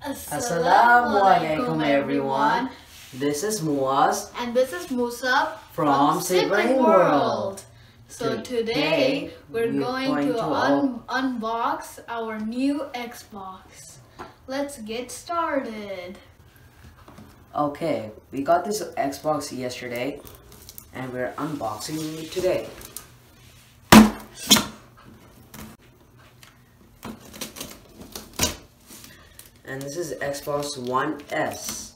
Assalamualaikum everyone. This is Muaz and this is Musa from Sibling World. So today we're going to unbox our new Xbox. Let's get started. Okay, we got this Xbox yesterday and we're unboxing it today. And this is Xbox One S.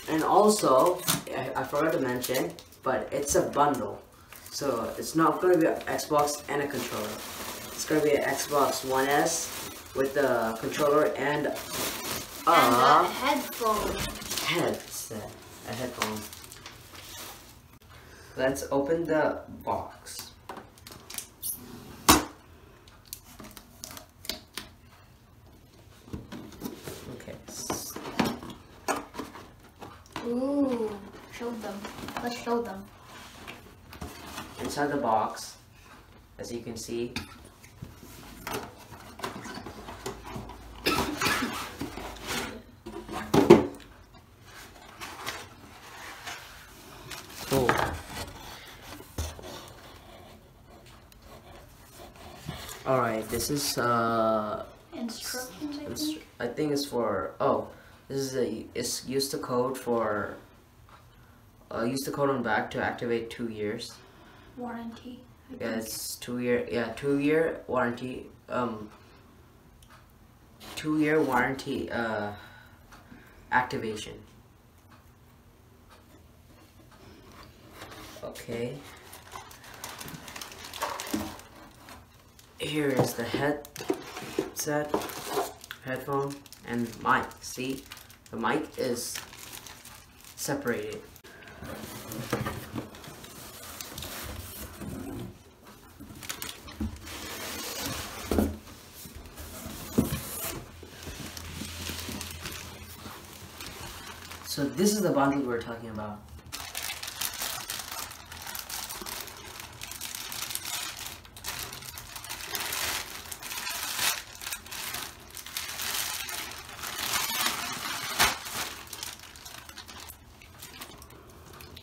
And also, I forgot to mention, but it's a bundle. So it's not going to be an Xbox and a controller. It's going to be an Xbox One S with the controller and a headphone. A headphone. Let's open the box. Okay. Ooh, show them. Let's show them. Inside the box, as you can see, cool. Alright, this is instructions. I think it's for this is it's use the code for use the code on back to activate 2 years warranty. Yeah, it's 2 year. Yeah, 2 year warranty. 2 year warranty activation. Okay. Here is the headset, headphone, and mic. See, the mic is separated. So this is the bundle we're talking about.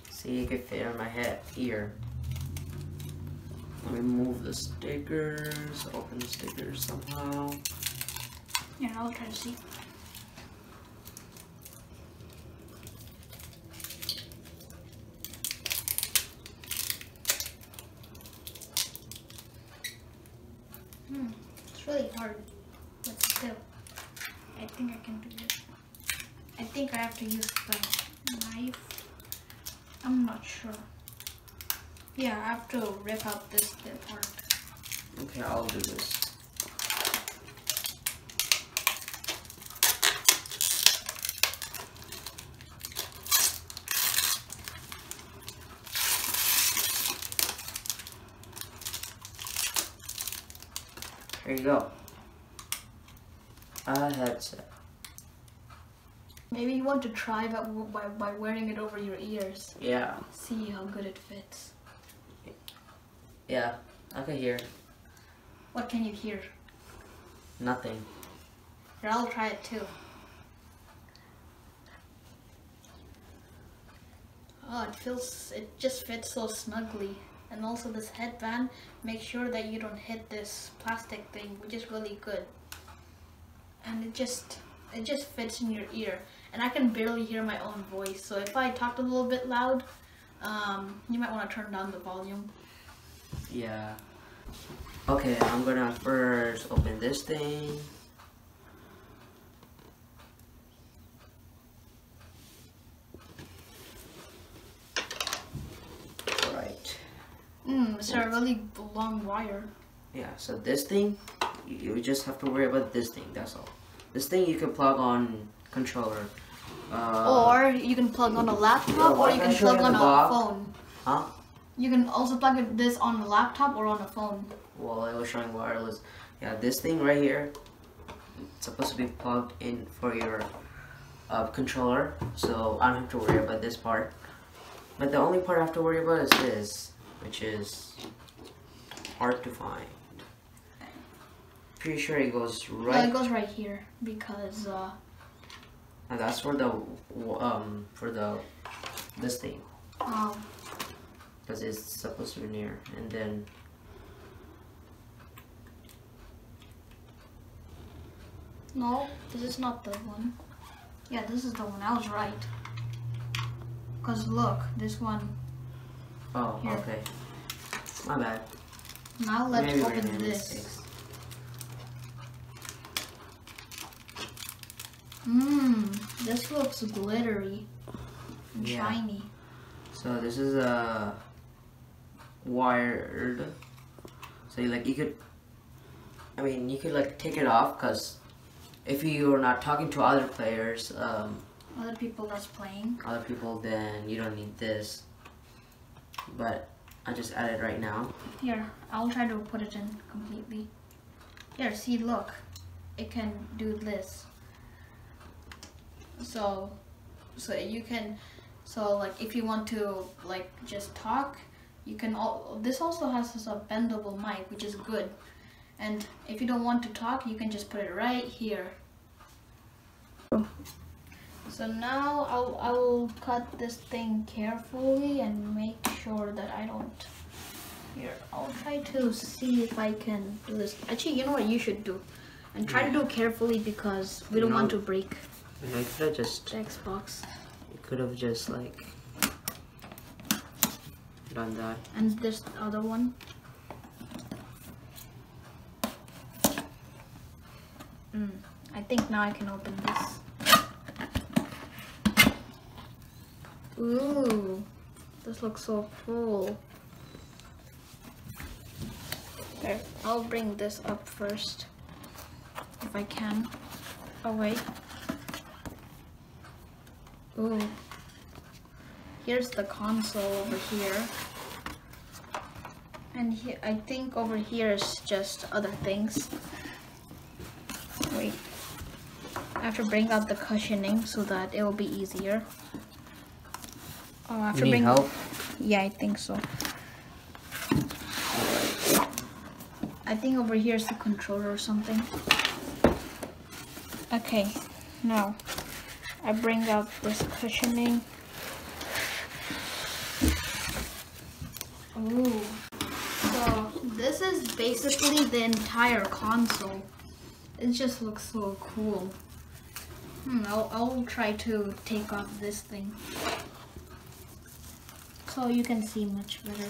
See, it could fit on my ear. Let me move the stickers, open the stickers somehow. Yeah, I'll try to see. It's really hard, but still, I think I can do it. I think I have to use the knife. I'm not sure. Yeah, I have to rip out this part. Okay, I'll do this. There you go. A headset. Maybe you want to try that by wearing it over your ears. Yeah. See how good it fits. Yeah, I can hear. What can you hear? Nothing. Here, I'll try it too. Oh, it just fits so snugly. And also this headband, make sure that you don't hit this plastic thing, which is really good. And it just fits in your ear. And I can barely hear my own voice, so if I talked a little bit loud, you might want to turn down the volume. Yeah. Okay, I'm gonna first open this thing. It's a really long wire. Yeah, so this thing, you just have to worry about this thing, that's all. This thing you can plug on controller. Or you can plug on a laptop, or you can plug on a phone. Huh? You can also plug this on a laptop or on a phone. Well, I was showing wireless. Yeah, this thing right here, it's supposed to be plugged in for your controller, so I don't have to worry about this part. But the only part I have to worry about is this, which is hard to find. Pretty sure it goes right. No, it goes right here because. And that's for the this thing. Oh. Because it's supposed to be near, and then. No, this is not the one. Yeah, this is the one. I was right. Cause look, this one. Oh, here. okay. My bad. Now let's Maybe open we're this. This looks glittery and shiny. So this is a wired. So you could. I mean, you could like take it off, cause if you're not talking to other players, Other people that's playing. other people, then you don't need this. But I just added right now. Here, I'll try to put it in completely. Here, see, look, it can do this. So you can, like if you want to like just talk, you can. This also has a bendable mic, which is good. And if you don't want to talk, you can just put it right here. So now I'll cut this thing carefully and make sure that I don't. Here, I'll try to see if I can do this. Actually, you know what you should do? And try to do it carefully because we don't want to break I could have just. the Xbox. You could have just like done that. And this other one. I think now I can open this. Ooh, this looks so cool. Okay, I'll bring this up first, if I can. Oh wait. Ooh. Here's the console over here. And here, I think over here is just other things. Wait. I have to bring out the cushioning so that it will be easier. Oh, I have to Need bring help? Yeah, I think so. I think over here is the controller or something. Okay, now I bring out this cushioning. Ooh. So this is basically the entire console. It just looks so cool. I'll try to take off this thing so you can see much better.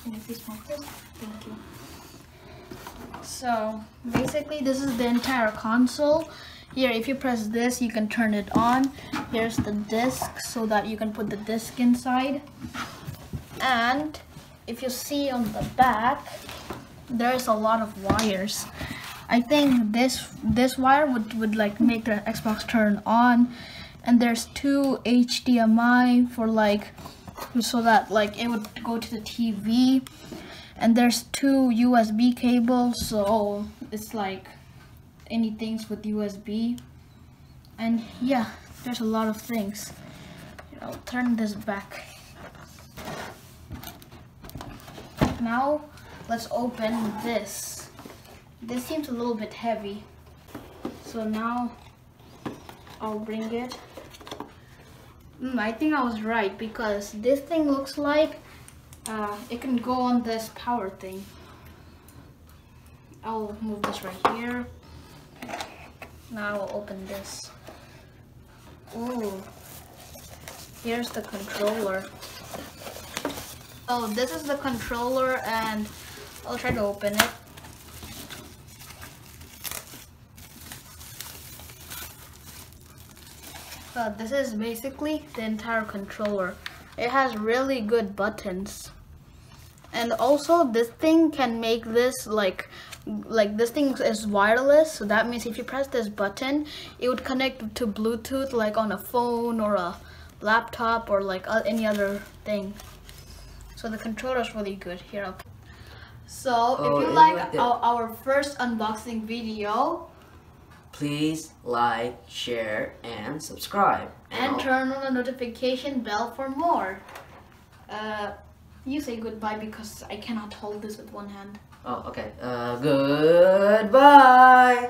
Can you please smoke this? Thank you. So basically this is the entire console. Here, if you press this, you can turn it on. Here's the disc so that you can put the disc inside. And if you see on the back, there's a lot of wires. I think this wire would like make the Xbox turn on. And there's 2 HDMI for like, so that like it would go to the TV. And there's 2 USB cables, so it's like anything with USB. And yeah, there's a lot of things. I'll turn this back. Now let's open this. This seems a little bit heavy, so now I'll bring it. I think I was right because this thing looks like it can go on this power thing. I'll move this right here. Now I'll open this. Ooh, here's the controller. Oh, this is the controller, and I'll try to open it. So this is basically the entire controller. It has really good buttons. And also this thing can make this like like this thing is wireless, so that means if you press this button, it would connect to Bluetooth like on a phone or a laptop or like any other thing. So the controller is really good. Here, so if you like our first unboxing video, please like, share, and subscribe. And turn on the notification bell for more. You say goodbye because I cannot hold this with one hand. Oh, okay. Goodbye.